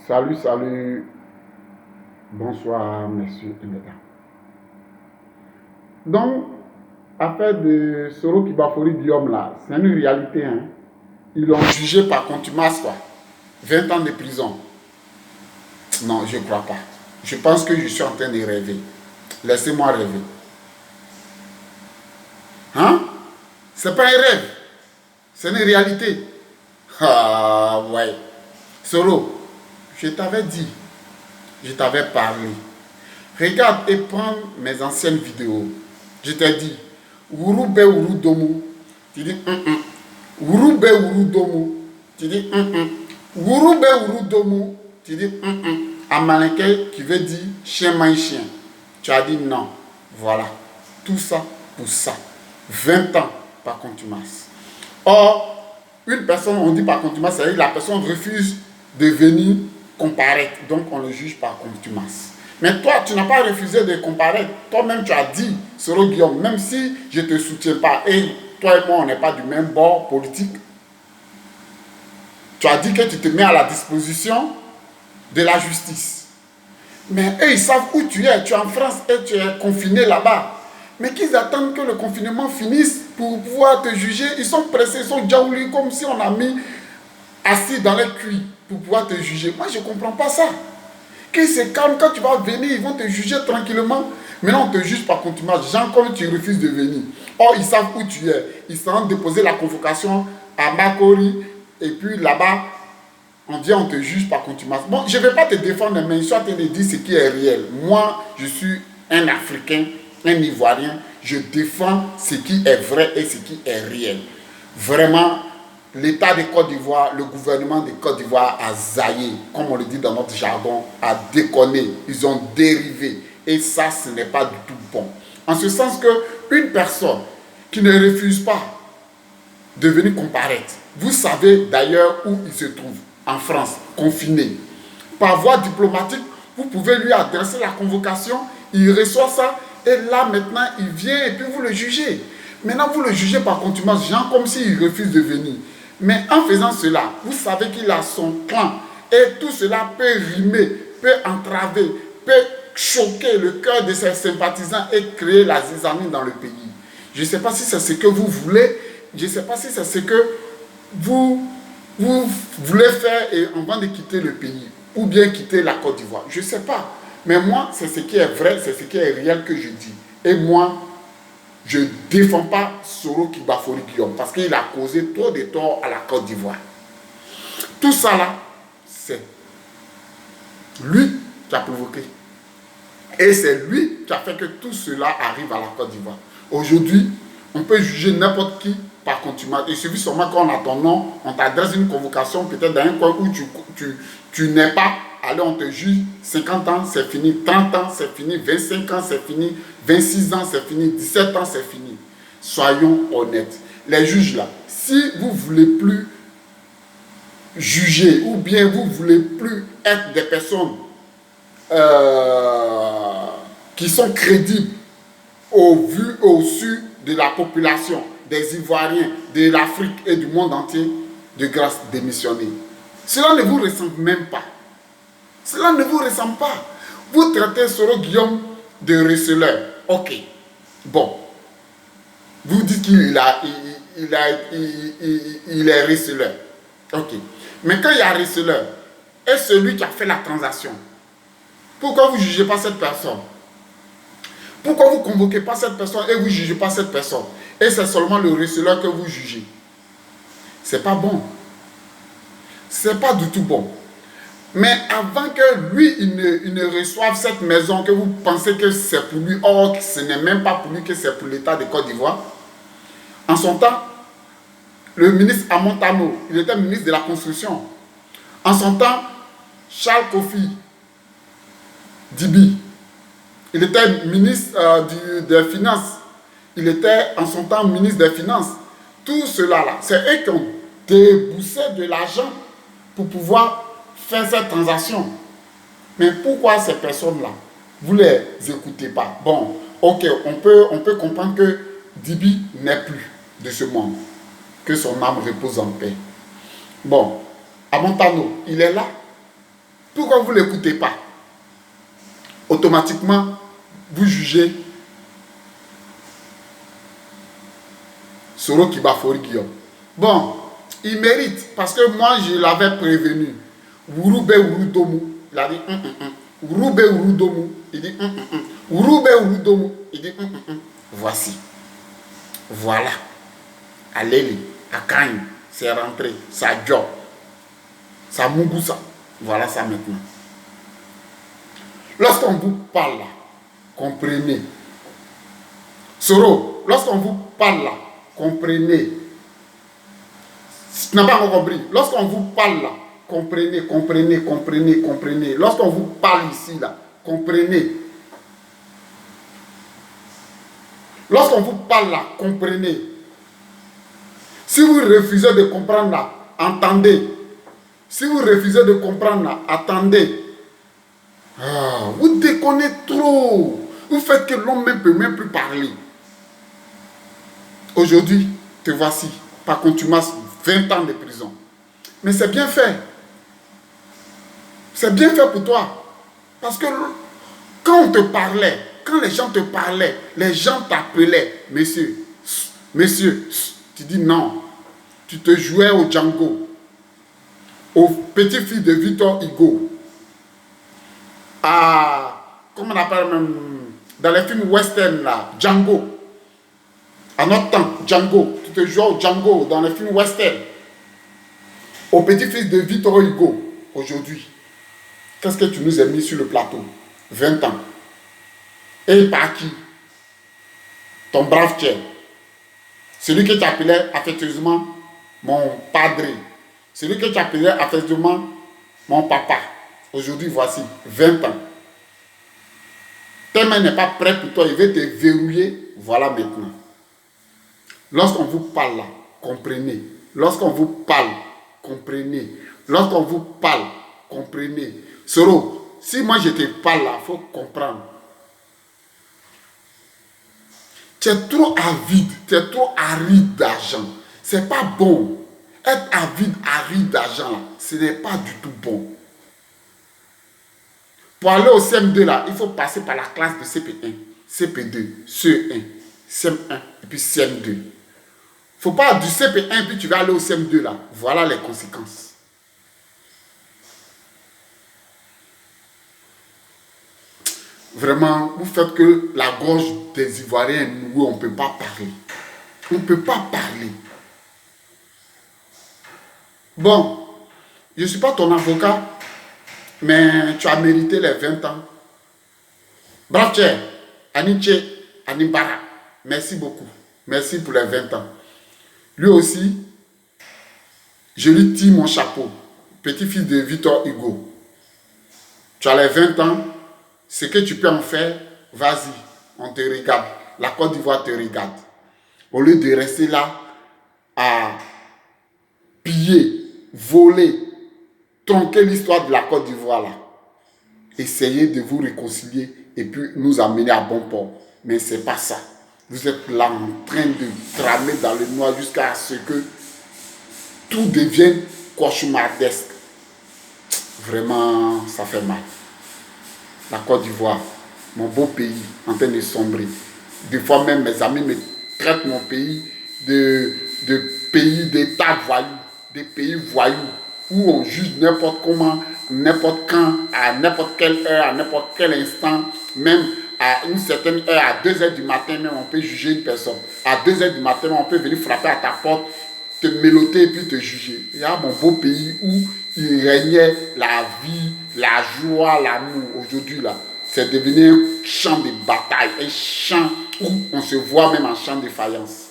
Salut, salut, bonsoir, messieurs et mesdames. Donc, affaire de Soro Kibafori Guillaume là, c'est une réalité. Hein. Ils l'ont jugé par contumace, quoi. 20 ans de prison. Non, je ne crois pas. Je pense que je suis en train de rêver. Laissez-moi rêver. Hein? C'est pas un rêve. C'est une réalité. Ah, ouais. Soro, je t'avais dit, je t'avais parlé. Regarde et prends mes anciennes vidéos. Je t'ai dit, Wurube Wuru Domu. Tu dis, Wurube Wuru Domu. Tu dis, Wurube Wuru Domu. Tu dis, Amalinke qui veut dire chien mange chien. Tu as dit non. Voilà. Tout ça pour ça. 20 ans par contumace. Or, une personne, on dit par contumace, c'est-à-dire la personne refuse de venir comparaître. Donc, on le juge par contumace. Mais toi, tu n'as pas refusé de comparaître. Toi-même, tu as dit, Soro Guillaume, même si je ne te soutiens pas, et toi et moi, on n'est pas du même bord politique, tu as dit que tu te mets à la disposition de la justice. Mais eux, ils savent où tu es. Tu es en France et tu es confiné là-bas. Mais qu'ils attendent que le confinement finisse pour pouvoir te juger. Ils sont pressés, ils sont jaouli, comme si on a mis assis dans les cuits pour pouvoir te juger. Moi, je ne comprends pas ça. Qu'ils se calment, quand tu vas venir, ils vont te juger tranquillement. Maintenant, on te juge par contumace. Gens comme tu refuses de venir. Or, ils savent où tu es. Ils sont déposer la convocation à Makori. Et puis là-bas, on vient, on te juge par contumace. Bon, je ne vais pas te défendre, mais je suis en train de dire ce qui est réel. Moi, je suis un Africain, un Ivoirien. Je défends ce qui est vrai et ce qui est réel. Vraiment, l'État de Côte d'Ivoire, le gouvernement de Côte d'Ivoire a zaillé, comme on le dit dans notre jargon, a déconné. Ils ont dérivé. Et ça, ce n'est pas du tout bon. En ce sens qu'une personne qui ne refuse pas de venir comparaître, vous savez d'ailleurs où il se trouve, en France, confiné. Par voie diplomatique, vous pouvez lui adresser la convocation, il reçoit ça, et là maintenant, il vient et puis vous le jugez. Maintenant, vous le jugez par contumace, genre comme s'il refuse de venir. Mais en faisant cela, vous savez qu'il a son clan. Et tout cela peut rimer, peut entraver, peut choquer le cœur de ses sympathisants et créer la zizanie dans le pays. Je ne sais pas si c'est ce que vous voulez. Je ne sais pas si c'est ce que vous voulez faire et avant de quitter le pays. Ou bien quitter la Côte d'Ivoire. Je ne sais pas. Mais moi, c'est ce qui est vrai, c'est ce qui est réel que je dis. Et moi, je ne défends pas Soro Kibafori Guillaume parce qu'il a causé trop de tort à la Côte d'Ivoire. Tout ça là, c'est lui qui a provoqué. Et c'est lui qui a fait que tout cela arrive à la Côte d'Ivoire. Aujourd'hui, on peut juger n'importe qui par contumace. Il suffit seulement qu'on a ton nom, on t'adresse une convocation, peut-être dans un coin où tu n'es pas. Alors on te juge 50 ans, c'est fini, 30 ans, c'est fini, 25 ans, c'est fini, 26 ans, c'est fini, 17 ans, c'est fini. Soyons honnêtes. Les juges là, si vous ne voulez plus juger ou bien vous ne voulez plus être des personnes qui sont crédibles au vu, au su de la population, des Ivoiriens, de l'Afrique et du monde entier, de grâce démissionner. Cela ne vous ressemble même pas. Cela ne vous ressemble pas. Vous traitez Soro Guillaume de receleur. Ok. Bon. Vous dites qu'il est receleur. Ok. Mais quand il y a receleur, et celui qui a fait la transaction, pourquoi vous ne jugez pas cette personne? Pourquoi vous ne convoquez pas cette personne et vous ne jugez pas cette personne? Et c'est seulement le receleur que vous jugez. C'est pas bon. C'est pas du tout bon. Mais avant que lui, il ne reçoive cette maison, que vous pensez que c'est pour lui, or ce n'est même pas pour lui, que c'est pour l'État de Côte d'Ivoire. En son temps, le ministre Amontano, il était ministre de la Construction. En son temps, Charles Kofi Dibi, il était ministre des Finances. Il était en son temps ministre des Finances. Tout cela là, c'est eux qui ont déboursé de l'argent pour pouvoir faire cette transaction. Mais pourquoi ces personnes-là, vous ne les écoutez pas? Bon, ok, on peut comprendre que Dibi n'est plus de ce monde. Que son âme repose en paix. Bon, Amontano, il est là. Pourquoi vous ne l'écoutez pas? Automatiquement, vous jugez Soro Kibafori Guillaume. Bon, il mérite, parce que moi, je l'avais prévenu. Wurube Wurudomu, il a dit Wurube Wurudomu, il dit Wurube Wurudomu, il dit Voici. Voilà. Allez, à Kanye, c'est rentré, ça job, ça Mugusa. Voilà ça maintenant. Lorsqu'on vous parle là, comprenez. Soro, lorsqu'on vous parle là, comprenez. Tu n'as pas encore compris. Lorsqu'on vous parle là, comprenez, comprenez, comprenez, comprenez. Lorsqu'on vous parle ici là, comprenez. Lorsqu'on vous parle là, comprenez. Si vous refusez de comprendre là, entendez. Si vous refusez de comprendre là, attendez. Ah, vous déconnez trop. Vous faites que l'homme ne peut même plus parler. Aujourd'hui, te voici, par contumace, 20 ans de prison. Mais c'est bien fait. C'est bien fait pour toi. Parce que quand on te parlait, quand les gens te parlaient, les gens t'appelaient, monsieur, monsieur, tu dis non. Tu te jouais au Django, au petit-fils de Victor Hugo, comment on appelle même, dans les films western là, Django. À notre temps, Django, tu te jouais au Django dans les films western, au petit-fils de Victor Hugo. Aujourd'hui, qu'est-ce que tu nous as mis sur le plateau? 20 ans. Et par qui? Ton brave tiers. Celui que tu appelais affectueusement mon padre. Celui que tu appelais affectueusement mon papa. Aujourd'hui, voici 20 ans. Tes mains n'est pas prêt pour toi, il veut te verrouiller. Voilà maintenant. Lorsqu'on vous parle là, comprenez. Lorsqu'on vous parle, comprenez. Lorsqu'on vous parle, comprenez. Soro, si moi je te parle là, il faut comprendre. Tu es trop avide, tu es trop aride d'argent. C'est pas bon. Être avide, aride d'argent là, ce n'est pas du tout bon. Pour aller au CM2 là, il faut passer par la classe de CP1, CP2, CE1, CM1 et puis CM2. Il ne faut pas du CP1 puis tu vas aller au CM2 là. Voilà les conséquences. Vraiment, vous faites que la gorge des Ivoiriens est nouée, on ne peut pas parler. On ne peut pas parler. Bon, je ne suis pas ton avocat, mais tu as mérité les 20 ans. Bravo, Aniche, Animbara, merci beaucoup. Merci pour les 20 ans. Lui aussi, je lui tire mon chapeau. Petit-fils de Victor Hugo. Tu as les 20 ans. Ce que tu peux en faire, vas-y, on te regarde. La Côte d'Ivoire te regarde. Au lieu de rester là à piller, voler, tronquer l'histoire de la Côte d'Ivoire là. Essayez de vous réconcilier et puis nous amener à bon port. Mais ce n'est pas ça. Vous êtes là en train de tramer dans le noir jusqu'à ce que tout devienne cauchemardesque. Vraiment, ça fait mal. La Côte d'Ivoire, mon beau pays, en train de sombrer. Des fois même, mes amis me traitent mon pays de pays d'État voyou, des pays voyous, où on juge n'importe comment, n'importe quand, à n'importe quelle heure, à n'importe quel instant, même à une certaine heure, à 2 h du matin, même on peut juger une personne. À 2 h du matin, on peut venir frapper à ta porte, te méloter et puis te juger. Il y a mon beau pays où il régnait la vie, la joie, l'amour. Aujourd'hui, là, c'est devenu un champ de bataille, un champ où on se voit même en champ de faïence.